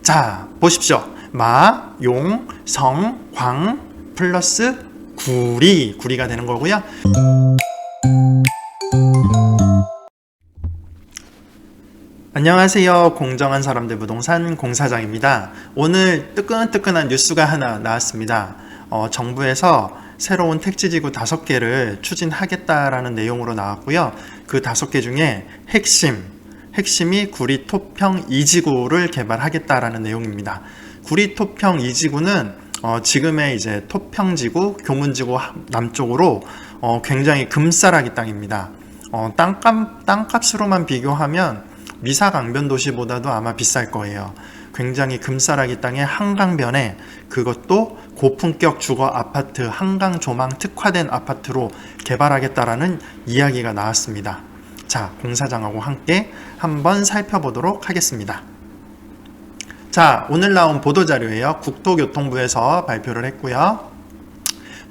자, 보십시오. 마, 용, 성, 광 플러스 구리가 되는 거고요. 안녕하세요. 공정한 사람들 부동산 공사장입니다. 오늘 뜨끈뜨끈한 뉴스가 하나 나왔습니다. 정부에서 새로운 택지지구 5개를 추진하겠다라는 내용으로 나왔고요. 그 5개 중에 핵심이 구리 토평 2지구를 개발하겠다라는 내용입니다. 구리 토평 2지구는 지금의 이제 토평지구, 교문지구 남쪽으로 굉장히 금싸라기 땅입니다. 땅값으로만 비교하면 미사강변 도시보다도 아마 비쌀 거예요. 굉장히 금싸라기 땅의 한강변에, 그것도 고품격 주거 아파트, 한강 조망 특화된 아파트로 개발하겠다라는 이야기가 나왔습니다. 자, 공사장하고 함께 한번 살펴보도록 하겠습니다. 자, 오늘 나온 보도자료예요. 국토교통부에서 발표를 했고요.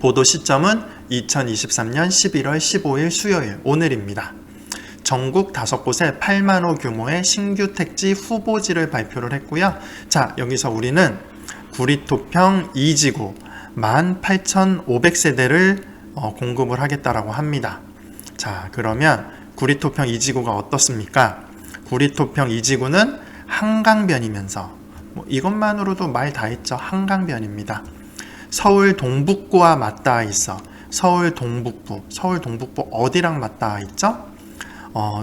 보도 시점은 2023년 11월 15일 수요일, 오늘입니다. 전국 5곳에 8만 호 규모의 신규 택지 후보지를 발표를 했고요. 자, 여기서 우리는 구리토평 2지구 18,500세대를 공급을 하겠다라고 합니다. 자, 그러면 구리토평 2지구가 어떻습니까? 구리토평 2지구는 한강변이면서 이것만으로도 말 다 했죠. 한강변입니다. 서울 동북구와 맞닿아 있어. 서울 동북부 어디랑 맞닿아 있죠?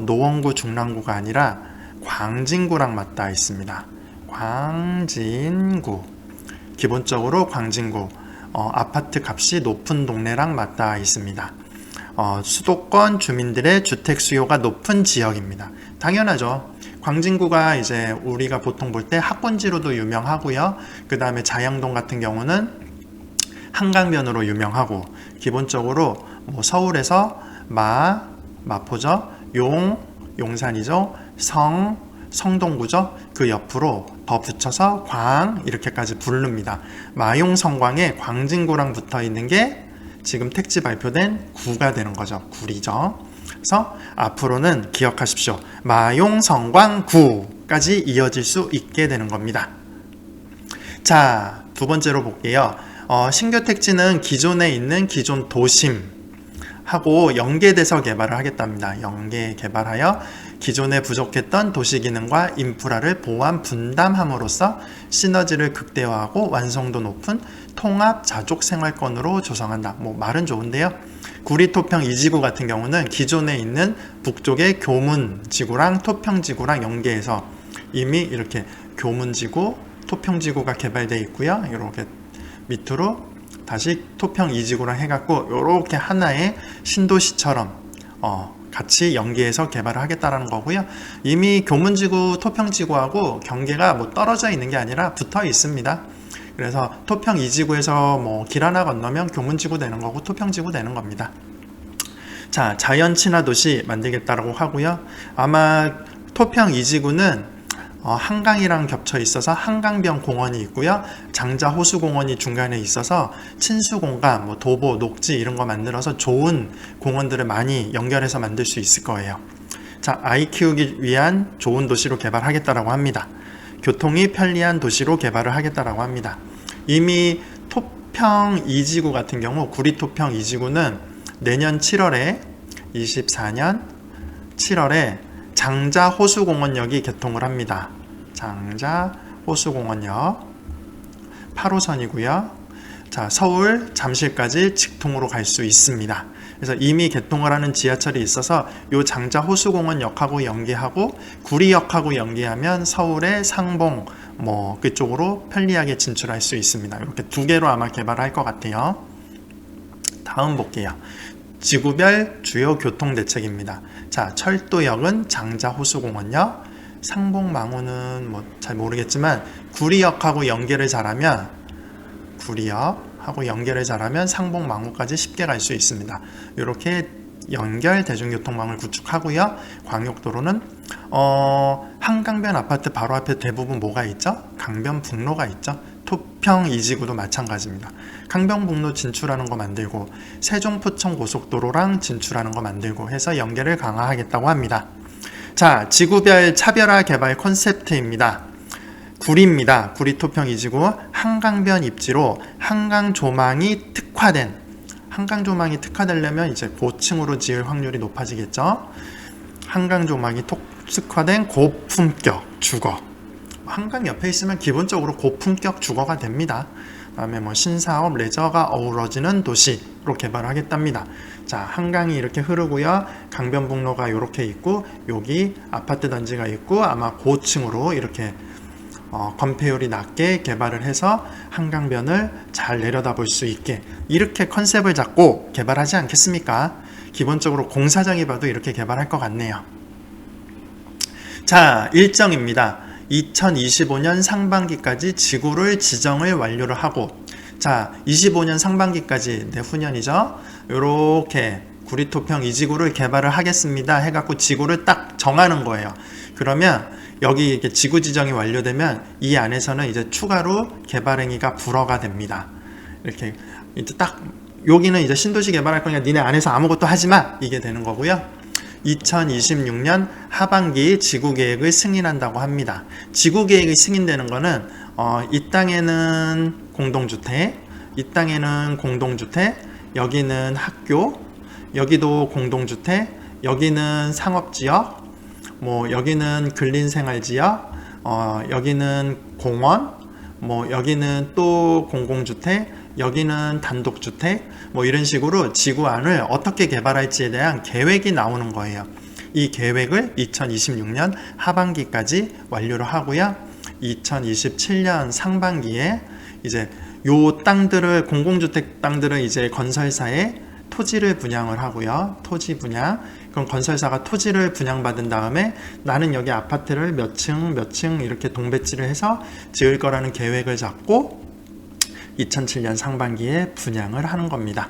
노원구, 중랑구가 아니라 광진구랑 맞닿아 있습니다. 광진구. 기본적으로 광진구 아파트 값이 높은 동네랑 맞닿아 있습니다. 수도권 주민들의 주택 수요가 높은 지역입니다. 당연하죠. 광진구가 이제 우리가 보통 볼 때 학군지로도 유명하고요. 그 다음에 자양동 같은 경우는 한강변으로 유명하고, 기본적으로 서울에서 마포죠. 용산이죠. 성동구죠. 그 옆으로 더 붙여서 광 이렇게까지 부릅니다. 마용성광에 광진구랑 붙어 있는 게 지금 택지 발표된 구가 되는 거죠. 구리죠. 그래서 앞으로는 기억하십시오. 마용성광구까지 이어질 수 있게 되는 겁니다. 자, 두 번째로 볼게요. 신규 택지는 기존에 있는 기존 도심 하고 연계돼서 개발을 하겠답니다. 연계 개발하여 기존에 부족했던 도시기능과 인프라를 보완 분담함으로써 시너지를 극대화하고 완성도 높은 통합 자족 생활권으로 조성한다. 말은 좋은데요. 구리토평 2지구 같은 경우는 기존에 있는 북쪽의 교문지구랑 토평지구랑 연계해서 이미 이렇게 교문지구, 토평지구가 개발되어 있고요. 이렇게 밑으로 다시 토평 2지구랑 해갖고 이렇게 하나의 신도시처럼 같이 연계해서 개발을 하겠다라는 거고요. 이미 교문지구, 토평지구하고 경계가 떨어져 있는 게 아니라 붙어 있습니다. 그래서 토평 2지구에서 길 하나 건너면 교문지구 되는 거고 토평지구 되는 겁니다. 자, 자연 친화 도시 만들겠다라고 하고요. 아마 토평 2지구는 한강이랑 겹쳐 있어서 한강변 공원이 있고요. 장자 호수공원이 중간에 있어서 친수공간, 도보, 녹지 이런 거 만들어서 좋은 공원들을 많이 연결해서 만들 수 있을 거예요. 자, 아이 키우기 위한 좋은 도시로 개발하겠다라고 합니다. 교통이 편리한 도시로 개발을 하겠다라고 합니다. 이미 토평 2지구 같은 경우, 구리토평 2지구는 내년 7월에 24년 7월에 장자 호수공원역이 개통을 합니다. 장자 호수공원역 8호선이고요. 자, 서울 잠실까지 직통으로 갈 수 있습니다. 그래서 이미 개통을 하는 지하철이 있어서 요 장자 호수공원역하고 연계하고 구리역하고 연계하면 서울의 상봉 그쪽으로 편리하게 진출할 수 있습니다. 이렇게 2개로 아마 개발할 것 같아요. 다음 볼게요. 지구별 주요 교통대책입니다. 자, 철도역은 장자호수공원역, 상봉망우는 잘 모르겠지만 구리역하고 연계를 잘하면 상봉망우까지 쉽게 갈 수 있습니다. 이렇게 연결 대중교통망을 구축하고요. 광역도로는 한강변 아파트 바로 앞에 대부분 뭐가 있죠? 강변북로가 있죠. 토평 2지구도 마찬가지입니다. 강변북로 진출하는 거 만들고 세종포천 고속도로랑 진출하는 거 만들고 해서 연계를 강화하겠다고 합니다. 자, 지구별 차별화 개발 콘셉트입니다. 구리입니다. 구리 토평 이지구 한강변 입지로 한강 조망이 특화되려면 이제 고층으로 지을 확률이 높아지겠죠. 한강 조망이 특화된 고품격 주거. 한강 옆에 있으면 기본적으로 고품격 주거가 됩니다. 그다음에 뭐 신사업, 레저가 어우러지는 도시로 개발하겠답니다. 자, 한강이 이렇게 흐르고요. 강변북로가 이렇게 있고 여기 아파트 단지가 있고 아마 고층으로 이렇게 건폐율이 낮게 개발을 해서 한강변을 잘 내려다볼 수 있게 이렇게 컨셉을 잡고 개발하지 않겠습니까? 기본적으로 공사장이 봐도 이렇게 개발할 것 같네요. 자, 일정입니다. 2025년 상반기까지 지구를 지정을 완료를 하고, 자, 25년 상반기까지 내후년이죠. 요렇게 구리토평 이 지구를 개발을 하겠습니다 해갖고 지구를 딱 정하는 거예요. 그러면 여기 이렇게 지구 지정이 완료되면 이 안에서는 이제 추가로 개발 행위가 불허가 됩니다. 이렇게 이제 딱 여기는 이제 신도시 개발할 거니까 니네 안에서 아무것도 하지 마, 이게 되는 거고요. 2026년 하반기 지구계획을 승인한다고 합니다. 지구계획이 승인되는 거는 이 땅에는 공동주택, 이 땅에는 공동주택, 여기는 학교, 여기도 공동주택, 여기는 상업지역, 뭐 여기는 근린생활지역, 여기는 공원, 뭐 여기는 또 공공주택, 여기는 단독주택, 뭐 이런 식으로 지구안을 어떻게 개발할지에 대한 계획이 나오는 거예요. 이 계획을 2026년 하반기까지 완료를 하고요. 2027년 상반기에 이제 요 땅들을, 공공주택 땅들을 이제 건설사에 토지를 분양을 하고요. 토지 분양. 그럼 건설사가 토지를 분양받은 다음에 나는 여기 아파트를 몇 층 이렇게 동배지를 해서 지을 거라는 계획을 잡고 2007년 상반기에 분양을 하는 겁니다.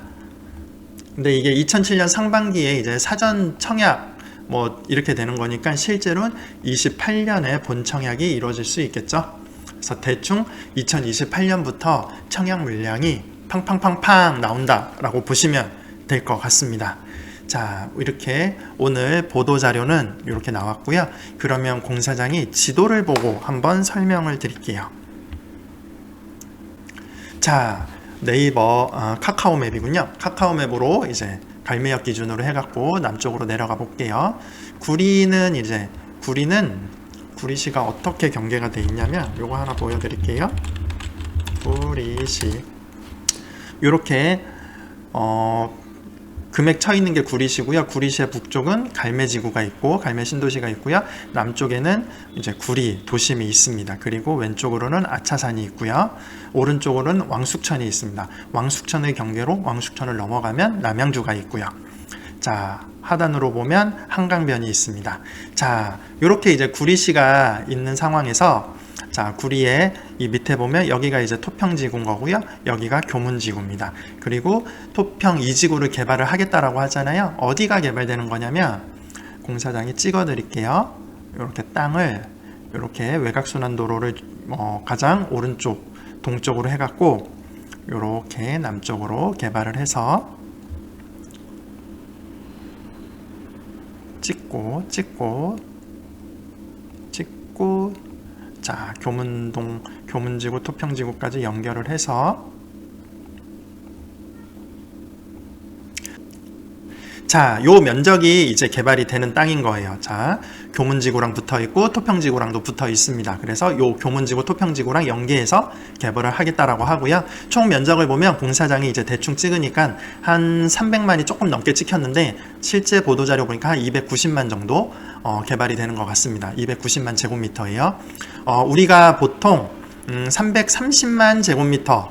근데 이게 2007년 상반기에 이제 사전 청약 뭐 이렇게 되는 거니까 실제로는 28년에 본 청약이 이루어질 수 있겠죠. 그래서 대충 2028년부터 청약 물량이 팡팡팡팡 나온다라고 보시면 될 것 같습니다. 자, 이렇게 오늘 보도 자료는 이렇게 나왔고요. 그러면 공사장이 지도를 보고 한번 설명을 드릴게요. 자, 네이버 카카오맵이군요. 카카오맵으로 이제 갈매역 기준으로 해갖고 남쪽으로 내려가 볼게요. 구리시가 어떻게 경계가 돼 있냐면 요거 하나 보여드릴게요. 구리시 이렇게 금액 쳐 있는 게 구리시고요. 구리시의 북쪽은 갈매지구가 있고 갈매 신도시가 있고요. 남쪽에는 이제 구리 도심이 있습니다. 그리고 왼쪽으로는 아차산이 있고요. 오른쪽으로는 왕숙천이 있습니다. 왕숙천의 경계로 왕숙천을 넘어가면 남양주가 있고요. 자, 하단으로 보면 한강변이 있습니다. 자, 이렇게 이제 구리시가 있는 상황에서 자, 구리에 이 밑에 보면 여기가 이제 토평지구인 거고요. 여기가 교문지구입니다. 그리고 토평 2지구를 개발을 하겠다라고 하잖아요. 어디가 개발되는 거냐면 공사장이 찍어 드릴게요. 이렇게 땅을 이렇게 외곽순환도로를 가장 오른쪽 동쪽으로 해갖고 이렇게 남쪽으로 개발을 해서 찍고 자, 교문지구, 토평지구까지 연결을 해서 자, 요 면적이 이제 개발이 되는 땅인 거예요. 자, 교문지구랑 붙어 있고 토평지구랑도 붙어 있습니다. 그래서 요 교문지구, 토평지구랑 연계해서 개발을 하겠다라고 하고요. 총 면적을 보면 공사장이 이제 대충 찍으니까 한 300만이 조금 넘게 찍혔는데 실제 보도자료 보니까 한 290만 정도 개발이 되는 것 같습니다. 290만 제곱미터예요. 우리가 보통 330만 제곱미터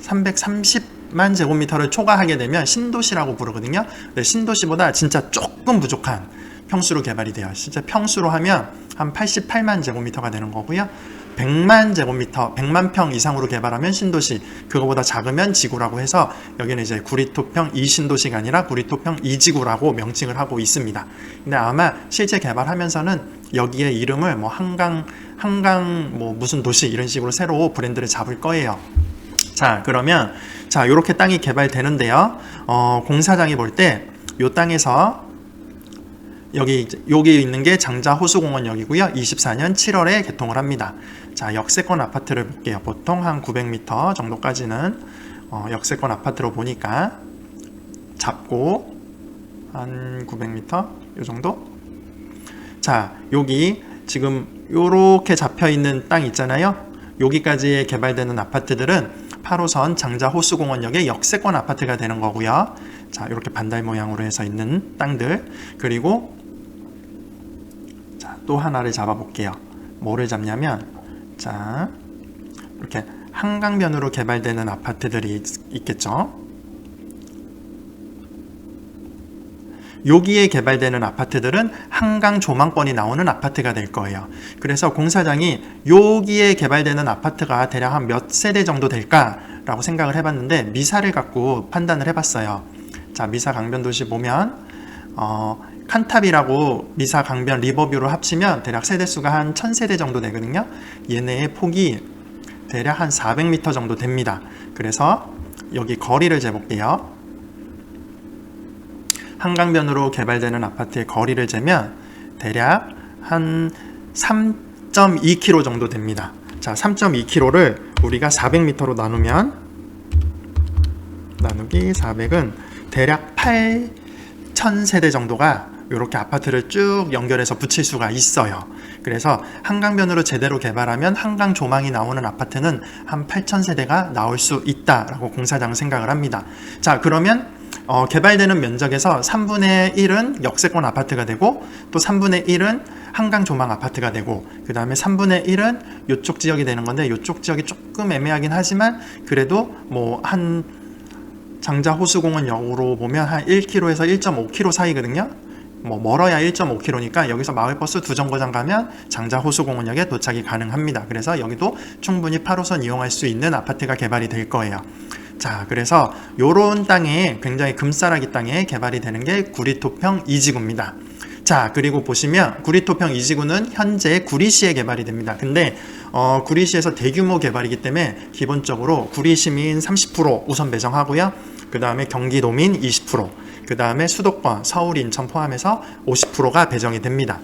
330만 제곱미터를 초과하게 되면 신도시라고 부르거든요. 근데 신도시보다 진짜 조금 부족한 평수로 개발이 돼요. 진짜 평수로 하면 한 88만 제곱미터가 되는 거고요. 100만 제곱미터, 100만 평 이상으로 개발하면 신도시, 그거보다 작으면 지구라고 해서 여기는 이제 구리토평 2신도시가 아니라 구리토평 2지구라고 명칭을 하고 있습니다. 근데 아마 실제 개발하면서는 여기에 이름을 뭐 한강 뭐 무슨 도시 이런 식으로 새로 브랜드를 잡을 거예요. 자, 그러면 자, 요렇게 땅이 개발되는데요. 공사장이 볼 때 요 땅에서 여기 있는 게 장자 호수공원역이고요. 24년 7월에 개통을 합니다. 자, 역세권 아파트를 볼게요. 보통 한 900m 정도까지는 역세권 아파트로 보니까 잡고 한 900m 요 정도. 자, 여기 지금 요렇게 잡혀 있는 땅 있잖아요. 여기까지 개발되는 아파트들은 8호선 장자 호수공원역의 역세권 아파트가 되는 거고요. 자, 이렇게 반달 모양으로 해서 있는 땅들. 그리고 자, 또 하나를 잡아 볼게요. 뭐를 잡냐면, 자, 이렇게 한강변으로 개발되는 아파트들이 있겠죠. 여기에 개발되는 아파트들은 한강 조망권이 나오는 아파트가 될 거예요. 그래서 공사장이 여기에 개발되는 아파트가 대략 한 몇 세대 정도 될까라고 생각을 해봤는데 미사를 갖고 판단을 해봤어요. 자, 미사 강변도시 보면 칸탑이라고 미사 강변 리버뷰로 합치면 대략 세대수가 한 1000세대 정도 되거든요. 얘네의 폭이 대략 한 400m 정도 됩니다. 그래서 여기 거리를 재볼게요. 한강변으로 개발되는 아파트의 거리를 재면 대략 한 3.2km 정도 됩니다. 자, 3.2km를 우리가 400m로 나누면 나누기 400은 대략 8,000세대 정도가 이렇게 아파트를 쭉 연결해서 붙일 수가 있어요. 그래서 한강변으로 제대로 개발하면 한강 조망이 나오는 아파트는 한 8,000세대가 나올 수 있다라고 공사장은 생각을 합니다. 자, 그러면 개발되는 면적에서 3분의 1은 역세권 아파트가 되고 또 3분의 1은 한강 조망 아파트가 되고 그 다음에 3분의 1은 이쪽 지역이 되는 건데 이쪽 지역이 조금 애매하긴 하지만 그래도 뭐 한 장자 호수공원역으로 보면 한 1km에서 1.5km 사이거든요. 뭐 멀어야 1.5km니까 여기서 마을버스 2정거장 가면 장자 호수공원역에 도착이 가능합니다. 그래서 여기도 충분히 8호선 이용할 수 있는 아파트가 개발이 될 거예요. 자, 그래서 요런 땅에 굉장히 금싸라기 땅에 개발이 되는 게 구리토평 2지구입니다. 자, 그리고 보시면 구리토평 2지구는 현재 구리시에 개발이 됩니다. 근데 구리시에서 대규모 개발이기 때문에 기본적으로 구리시민 30% 우선 배정하고요. 그 다음에 경기도민 20%, 그 다음에 수도권 서울, 인천 포함해서 50%가 배정이 됩니다.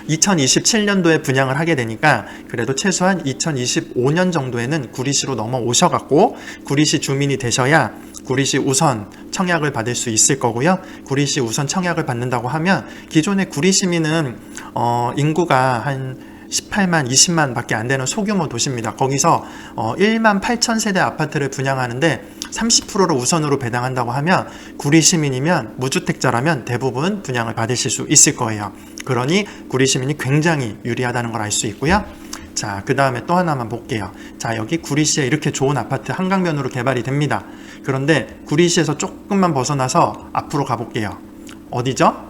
2027년도에 분양을 하게 되니까 그래도 최소한 2025년 정도에는 구리시로 넘어오셔갖고 구리시 주민이 되셔야 구리시 우선 청약을 받을 수 있을 거고요. 구리시 우선 청약을 받는다고 하면 기존의 구리시민은 인구가 한 18만, 20만 밖에 안 되는 소규모 도시입니다. 거기서 1만 8천 세대 아파트를 분양하는데 30%를 우선으로 배당한다고 하면 구리 시민이면 무주택자라면 대부분 분양을 받으실 수 있을 거예요. 그러니 구리 시민이 굉장히 유리하다는 걸 알 수 있고요. 자, 그 다음에 또 하나만 볼게요. 자, 여기 구리시에 이렇게 좋은 아파트 한강변으로 개발이 됩니다. 그런데 구리시에서 조금만 벗어나서 앞으로 가볼게요. 어디죠?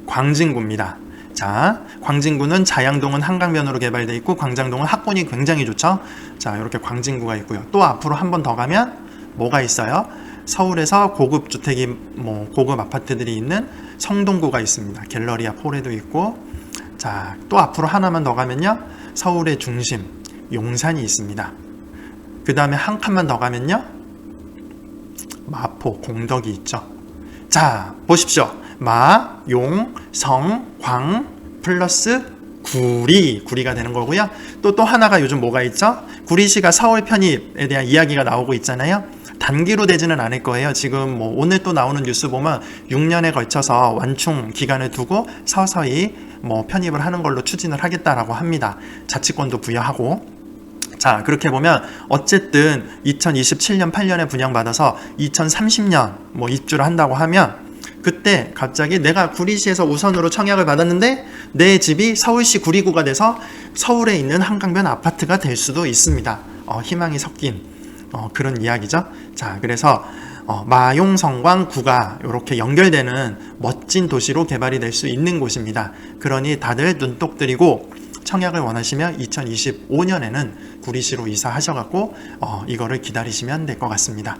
광진구입니다. 자, 광진구는 자양동은 한강변으로 개발되어 있고 광장동은 학군이 굉장히 좋죠. 자, 이렇게 광진구가 있고요. 또 앞으로 한 번 더 가면 뭐가 있어요? 서울에서 고급 주택이 고급 아파트들이 있는 성동구가 있습니다. 갤러리아 폴에도 있고. 자, 또 앞으로 하나만 더 가면요, 서울의 중심 용산이 있습니다. 그 다음에 한 칸만 더 가면요, 마포 공덕이 있죠. 자, 보십시오. 마, 용, 성, 광 플러스 구리가 되는 거고요. 또 하나가 요즘 뭐가 있죠? 구리시가 서울 편입에 대한 이야기가 나오고 있잖아요. 단기로 되지는 않을 거예요. 지금 오늘 또 나오는 뉴스 보면 6년에 걸쳐서 완충 기간을 두고 서서히 편입을 하는 걸로 추진을 하겠다라고 합니다. 자치권도 부여하고. 자, 그렇게 보면 어쨌든 2027년 8년에 분양받아서 2030년 입주를 한다고 하면 그때 갑자기 내가 구리시에서 우선으로 청약을 받았는데 내 집이 서울시 구리구가 돼서 서울에 있는 한강변 아파트가 될 수도 있습니다. 희망이 섞인 그런 이야기죠. 자, 그래서 마용, 성광, 구가 이렇게 연결되는 멋진 도시로 개발이 될 수 있는 곳입니다. 그러니 다들 눈독 들이고 청약을 원하시면 2025년에는 구리시로 이사하셔갖고 이거를 기다리시면 될 것 같습니다.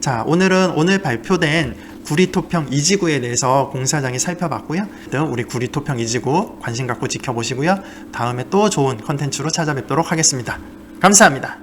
자, 오늘 발표된 구리토평 2지구에 대해서 공사장이 살펴봤고요. 우리 구리토평 2지구 관심 갖고 지켜보시고요. 다음에 또 좋은 컨텐츠로 찾아뵙도록 하겠습니다. 감사합니다.